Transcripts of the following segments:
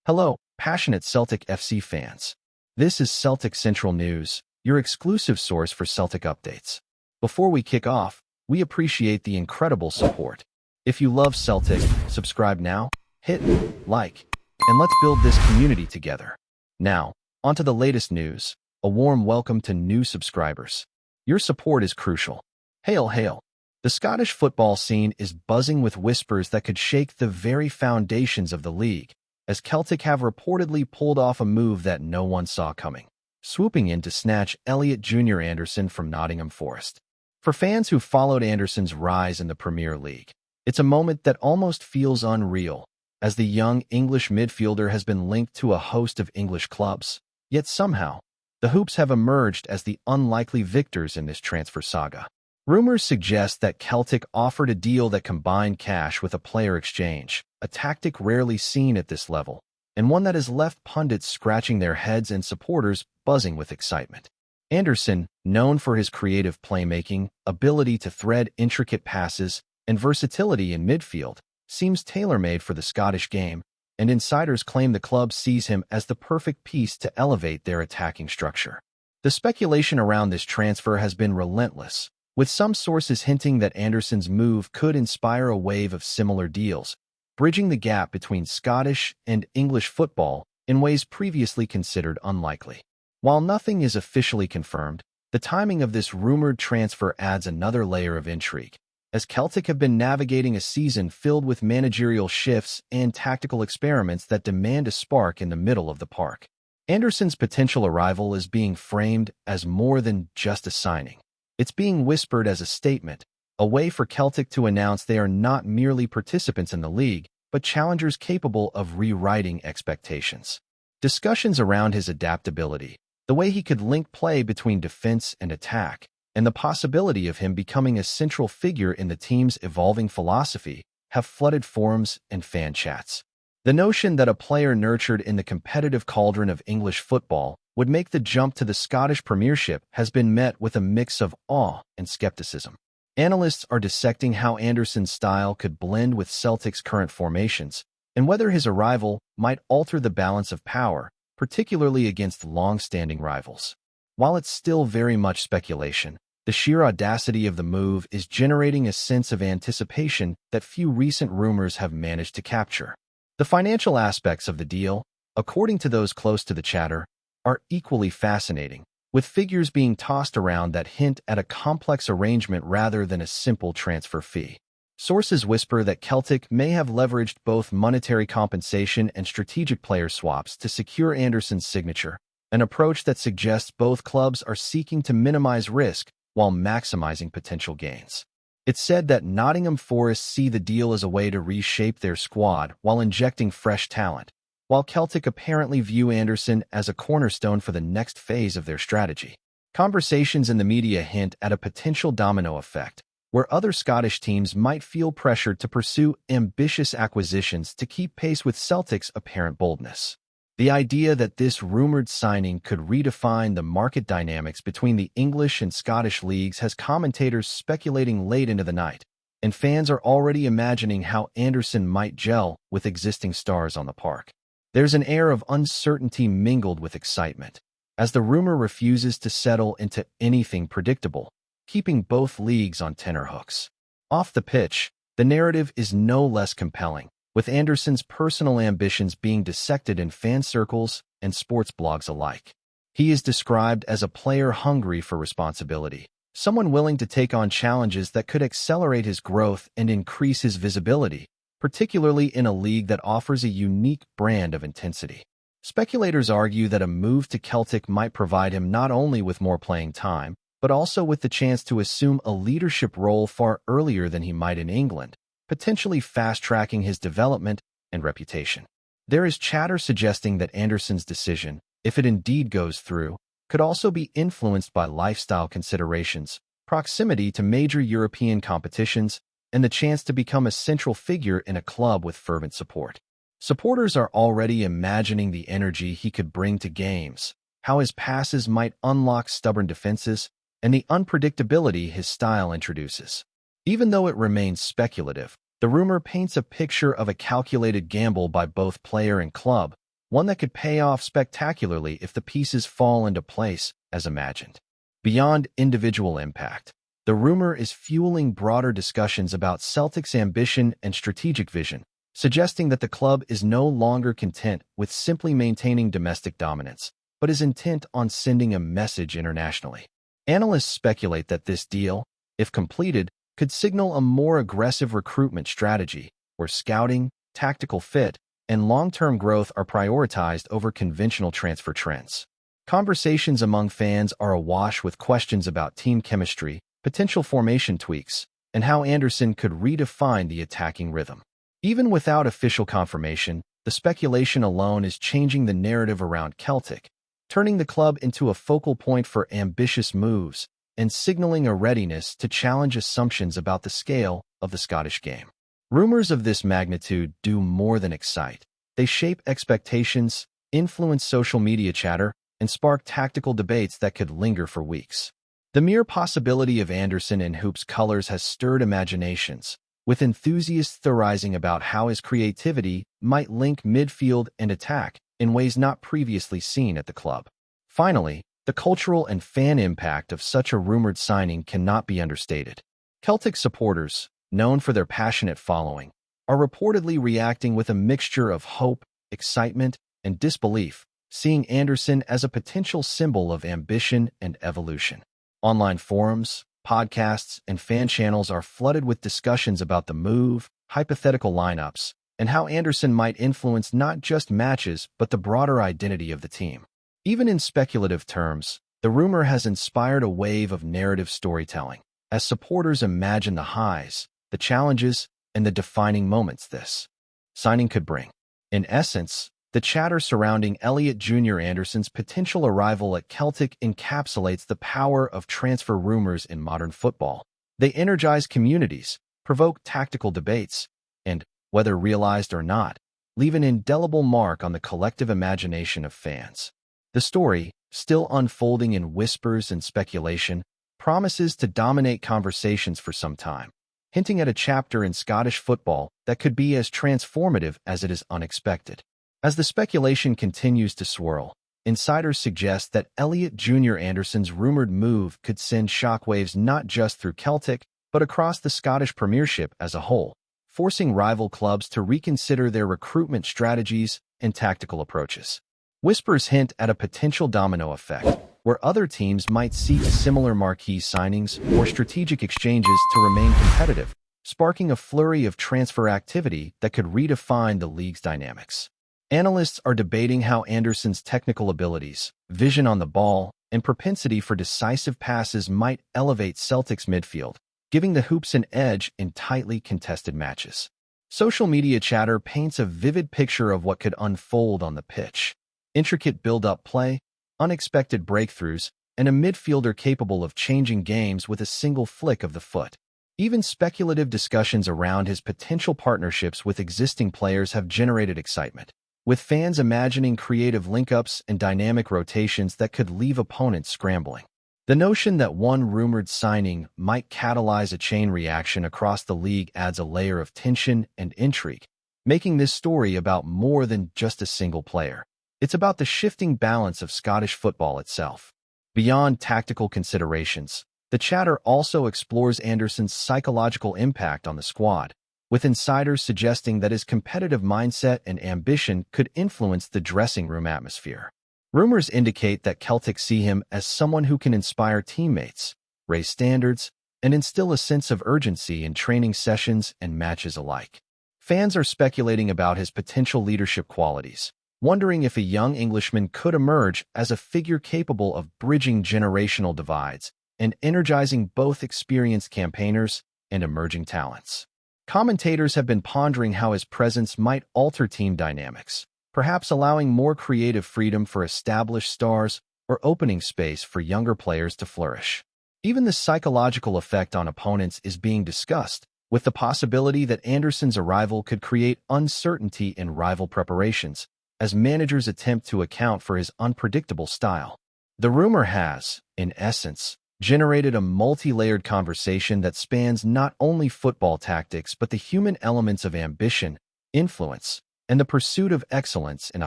Hello, passionate Celtic FC fans. This is Celtic Central News, your exclusive source for Celtic updates. Before we kick off, we appreciate the incredible support. If you love Celtic, subscribe now, hit like, and let's build this community together. Now, onto the latest news. A warm welcome to new subscribers. Your support is crucial. Hail, hail. The Scottish football scene is buzzing with whispers that could shake the very foundations of the league, as Celtic have reportedly pulled off a move that no one saw coming, swooping in to snatch Elliot Jr. Anderson from Nottingham Forest. For fans who followed Anderson's rise in the Premier League, it's a moment that almost feels unreal, as the young English midfielder has been linked to a host of English clubs, yet somehow, the Hoops have emerged as the unlikely victors in this transfer saga. Rumors suggest that Celtic offered a deal that combined cash with a player exchange, a tactic rarely seen at this level, and one that has left pundits scratching their heads and supporters buzzing with excitement. Anderson, known for his creative playmaking, ability to thread intricate passes, and versatility in midfield, seems tailor-made for the Scottish game, and insiders claim the club sees him as the perfect piece to elevate their attacking structure. The speculation around this transfer has been relentless, with some sources hinting that Anderson's move could inspire a wave of similar deals, bridging the gap between Scottish and English football in ways previously considered unlikely. While nothing is officially confirmed, the timing of this rumored transfer adds another layer of intrigue, as Celtic have been navigating a season filled with managerial shifts and tactical experiments that demand a spark in the middle of the park. Anderson's potential arrival is being framed as more than just a signing. It's being whispered as a statement, a way for Celtic to announce they are not merely participants in the league, but challengers capable of rewriting expectations. Discussions around his adaptability, the way he could link play between defense and attack, and the possibility of him becoming a central figure in the team's evolving philosophy have flooded forums and fan chats. The notion that a player nurtured in the competitive cauldron of English football would make the jump to the Scottish Premiership has been met with a mix of awe and skepticism. Analysts are dissecting how Anderson's style could blend with Celtic's current formations, and whether his arrival might alter the balance of power, particularly against long-standing rivals. While it's still very much speculation, the sheer audacity of the move is generating a sense of anticipation that few recent rumors have managed to capture. The financial aspects of the deal, according to those close to the chatter, are equally fascinating, with figures being tossed around that hint at a complex arrangement rather than a simple transfer fee. Sources whisper that Celtic may have leveraged both monetary compensation and strategic player swaps to secure Anderson's signature, an approach that suggests both clubs are seeking to minimize risk while maximizing potential gains. It's said that Nottingham Forest see the deal as a way to reshape their squad while injecting fresh talent, while Celtic apparently view Anderson as a cornerstone for the next phase of their strategy. Conversations in the media hint at a potential domino effect, where other Scottish teams might feel pressured to pursue ambitious acquisitions to keep pace with Celtic's apparent boldness. The idea that this rumored signing could redefine the market dynamics between the English and Scottish leagues has commentators speculating late into the night, and fans are already imagining how Anderson might gel with existing stars on the park. There's an air of uncertainty mingled with excitement, as the rumor refuses to settle into anything predictable, keeping both leagues on tenterhooks. Off the pitch, the narrative is no less compelling, with Anderson's personal ambitions being dissected in fan circles and sports blogs alike. He is described as a player hungry for responsibility, someone willing to take on challenges that could accelerate his growth and increase his visibility, particularly in a league that offers a unique brand of intensity. Speculators argue that a move to Celtic might provide him not only with more playing time, but also with the chance to assume a leadership role far earlier than he might in England, potentially fast-tracking his development and reputation. There is chatter suggesting that Anderson's decision, if it indeed goes through, could also be influenced by lifestyle considerations, proximity to major European competitions, and the chance to become a central figure in a club with fervent support. Supporters are already imagining the energy he could bring to games, how his passes might unlock stubborn defenses, and the unpredictability his style introduces. Even though it remains speculative, the rumor paints a picture of a calculated gamble by both player and club, one that could pay off spectacularly if the pieces fall into place as imagined. Beyond individual impact, the rumor is fueling broader discussions about Celtic's ambition and strategic vision, suggesting that the club is no longer content with simply maintaining domestic dominance, but is intent on sending a message internationally. Analysts speculate that this deal, if completed, could signal a more aggressive recruitment strategy, where scouting, tactical fit, and long-term growth are prioritized over conventional transfer trends. Conversations among fans are awash with questions about team chemistry, potential formation tweaks, and how Anderson could redefine the attacking rhythm. Even without official confirmation, the speculation alone is changing the narrative around Celtic, turning the club into a focal point for ambitious moves and signaling a readiness to challenge assumptions about the scale of the Scottish game. Rumors of this magnitude do more than excite. They shape expectations, influence social media chatter, and spark tactical debates that could linger for weeks. The mere possibility of Anderson in Hoop's colors has stirred imaginations, with enthusiasts theorizing about how his creativity might link midfield and attack in ways not previously seen at the club. Finally, the cultural and fan impact of such a rumored signing cannot be understated. Celtic supporters, known for their passionate following, are reportedly reacting with a mixture of hope, excitement, and disbelief, seeing Anderson as a potential symbol of ambition and evolution. Online forums, podcasts, and fan channels are flooded with discussions about the move, hypothetical lineups, and how Anderson might influence not just matches but the broader identity of the team. Even in speculative terms, the rumor has inspired a wave of narrative storytelling, as supporters imagine the highs, the challenges, and the defining moments this signing could bring. In essence, the chatter surrounding Elliot Jr. Anderson's potential arrival at Celtic encapsulates the power of transfer rumors in modern football. They energize communities, provoke tactical debates, and, whether realized or not, leave an indelible mark on the collective imagination of fans. The story, still unfolding in whispers and speculation, promises to dominate conversations for some time, hinting at a chapter in Scottish football that could be as transformative as it is unexpected. As the speculation continues to swirl, insiders suggest that Elliot Jr. Anderson's rumored move could send shockwaves not just through Celtic, but across the Scottish Premiership as a whole, forcing rival clubs to reconsider their recruitment strategies and tactical approaches. Whispers hint at a potential domino effect, where other teams might seek similar marquee signings or strategic exchanges to remain competitive, sparking a flurry of transfer activity that could redefine the league's dynamics. Analysts are debating how Anderson's technical abilities, vision on the ball, and propensity for decisive passes might elevate Celtic's midfield, giving the Hoops an edge in tightly contested matches. Social media chatter paints a vivid picture of what could unfold on the pitch. Intricate build-up play, unexpected breakthroughs, and a midfielder capable of changing games with a single flick of the foot. Even speculative discussions around his potential partnerships with existing players have generated excitement, with fans imagining creative link-ups and dynamic rotations that could leave opponents scrambling. The notion that one rumored signing might catalyze a chain reaction across the league adds a layer of tension and intrigue, making this story about more than just a single player. It's about the shifting balance of Scottish football itself. Beyond tactical considerations, the chatter also explores Anderson's psychological impact on the squad, with insiders suggesting that his competitive mindset and ambition could influence the dressing room atmosphere. Rumors indicate that Celtic see him as someone who can inspire teammates, raise standards, and instill a sense of urgency in training sessions and matches alike. Fans are speculating about his potential leadership qualities, wondering if a young Englishman could emerge as a figure capable of bridging generational divides and energizing both experienced campaigners and emerging talents. Commentators have been pondering how his presence might alter team dynamics, perhaps allowing more creative freedom for established stars or opening space for younger players to flourish. Even the psychological effect on opponents is being discussed, with the possibility that Anderson's arrival could create uncertainty in rival preparations, as managers attempt to account for his unpredictable style. The rumor has, in essence, generated a multi-layered conversation that spans not only football tactics but the human elements of ambition, influence, and the pursuit of excellence in a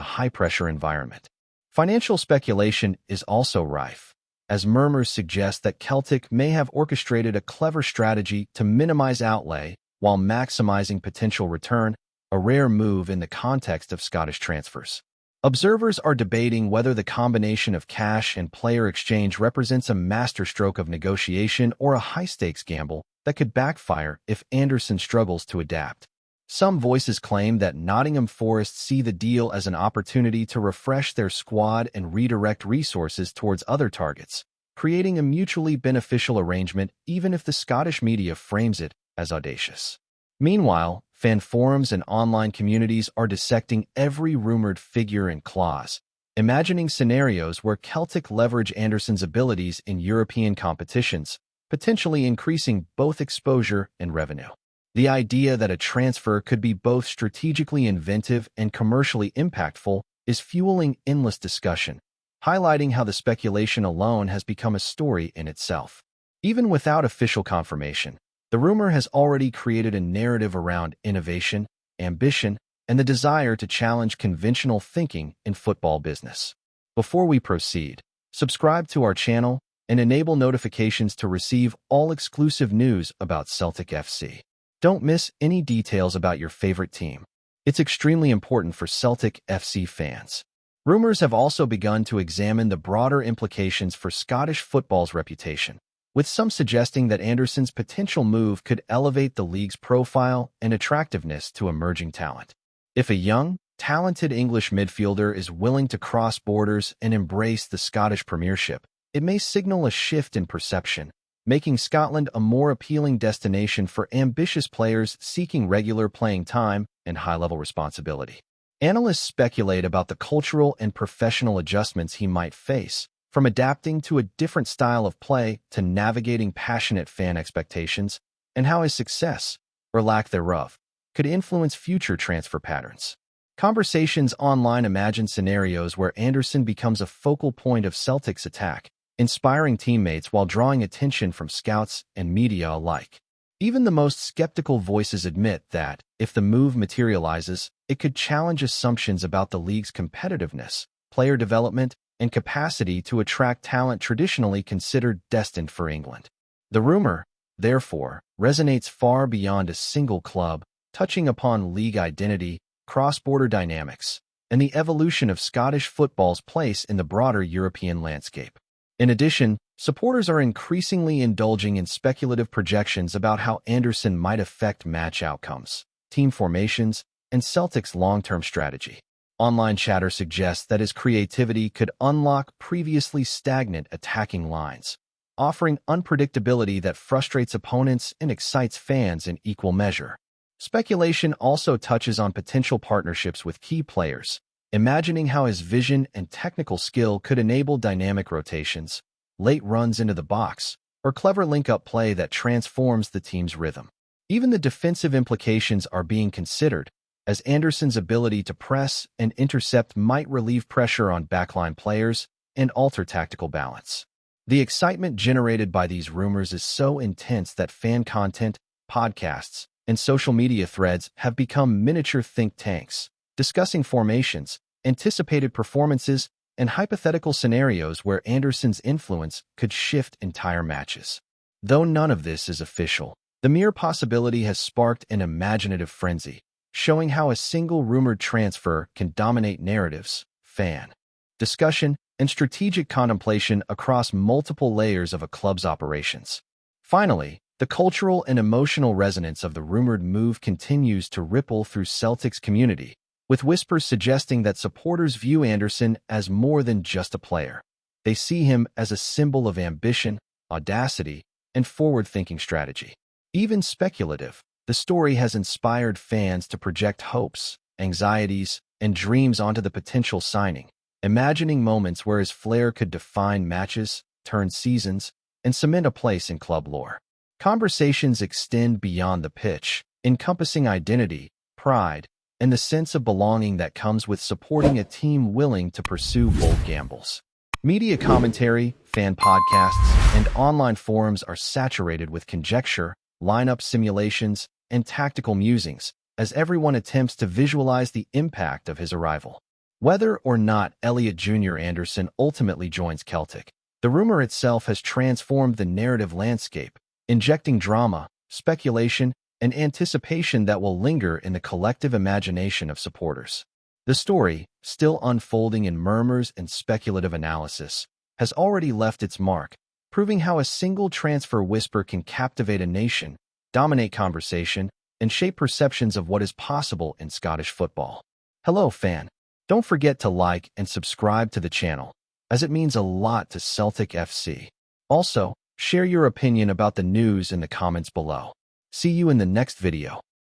high-pressure environment. Financial speculation is also rife, as murmurs suggest that Celtic may have orchestrated a clever strategy to minimize outlay while maximizing potential return, a rare move in the context of Scottish transfers. Observers are debating whether the combination of cash and player exchange represents a masterstroke of negotiation or a high-stakes gamble that could backfire if Anderson struggles to adapt. Some voices claim that Nottingham Forest see the deal as an opportunity to refresh their squad and redirect resources towards other targets, creating a mutually beneficial arrangement even if the Scottish media frames it as audacious. Meanwhile, fan forums and online communities are dissecting every rumored figure and clause, imagining scenarios where Celtic leverage Anderson's abilities in European competitions, potentially increasing both exposure and revenue. The idea that a transfer could be both strategically inventive and commercially impactful is fueling endless discussion, highlighting how the speculation alone has become a story in itself. Even without official confirmation, the rumor has already created a narrative around innovation, ambition, and the desire to challenge conventional thinking in football business. Before we proceed, subscribe to our channel and enable notifications to receive all exclusive news about Celtic FC. Don't miss any details about your favorite team. It's extremely important for Celtic FC fans. Rumors have also begun to examine the broader implications for Scottish football's reputation, with some suggesting that Anderson's potential move could elevate the league's profile and attractiveness to emerging talent. If a young, talented English midfielder is willing to cross borders and embrace the Scottish Premiership, it may signal a shift in perception, making Scotland a more appealing destination for ambitious players seeking regular playing time and high-level responsibility. Analysts speculate about the cultural and professional adjustments he might face, from adapting to a different style of play to navigating passionate fan expectations, and how his success, or lack thereof, could influence future transfer patterns. Conversations online imagine scenarios where Anderson becomes a focal point of Celtic's attack, inspiring teammates while drawing attention from scouts and media alike. Even the most skeptical voices admit that, if the move materializes, it could challenge assumptions about the league's competitiveness, player development, and capacity to attract talent traditionally considered destined for England. The rumor, therefore, resonates far beyond a single club, touching upon league identity, cross-border dynamics, and the evolution of Scottish football's place in the broader European landscape. In addition, supporters are increasingly indulging in speculative projections about how Anderson might affect match outcomes, team formations, and Celtic's long-term strategy. Online chatter suggests that his creativity could unlock previously stagnant attacking lines, offering unpredictability that frustrates opponents and excites fans in equal measure. Speculation also touches on potential partnerships with key players, imagining how his vision and technical skill could enable dynamic rotations, late runs into the box, or clever link-up play that transforms the team's rhythm. Even the defensive implications are being considered, as Anderson's ability to press and intercept might relieve pressure on backline players and alter tactical balance. The excitement generated by these rumors is so intense that fan content, podcasts, and social media threads have become miniature think tanks, discussing formations, anticipated performances, and hypothetical scenarios where Anderson's influence could shift entire matches. Though none of this is official, the mere possibility has sparked an imaginative frenzy, showing how a single rumored transfer can dominate narratives, fan discussion, and strategic contemplation across multiple layers of a club's operations. Finally, the cultural and emotional resonance of the rumored move continues to ripple through Celtic's community, with whispers suggesting that supporters view Anderson as more than just a player. They see him as a symbol of ambition, audacity, and forward-thinking strategy. Even speculative, the story has inspired fans to project hopes, anxieties, and dreams onto the potential signing, imagining moments where his flair could define matches, turn seasons, and cement a place in club lore. Conversations extend beyond the pitch, encompassing identity, pride, and the sense of belonging that comes with supporting a team willing to pursue bold gambles. Media commentary, fan podcasts, and online forums are saturated with conjecture, lineup simulations, and tactical musings, as everyone attempts to visualize the impact of his arrival. Whether or not Elliot Jr. Anderson ultimately joins Celtic, the rumor itself has transformed the narrative landscape, injecting drama, speculation, and anticipation that will linger in the collective imagination of supporters. The story, still unfolding in murmurs and speculative analysis, has already left its mark, proving how a single transfer whisper can captivate a nation, dominate conversation, and shape perceptions of what is possible in Scottish football. Hello, fan. Don't forget to like and subscribe to the channel, as it means a lot to Celtic FC. Also, share your opinion about the news in the comments below. See you in the next video.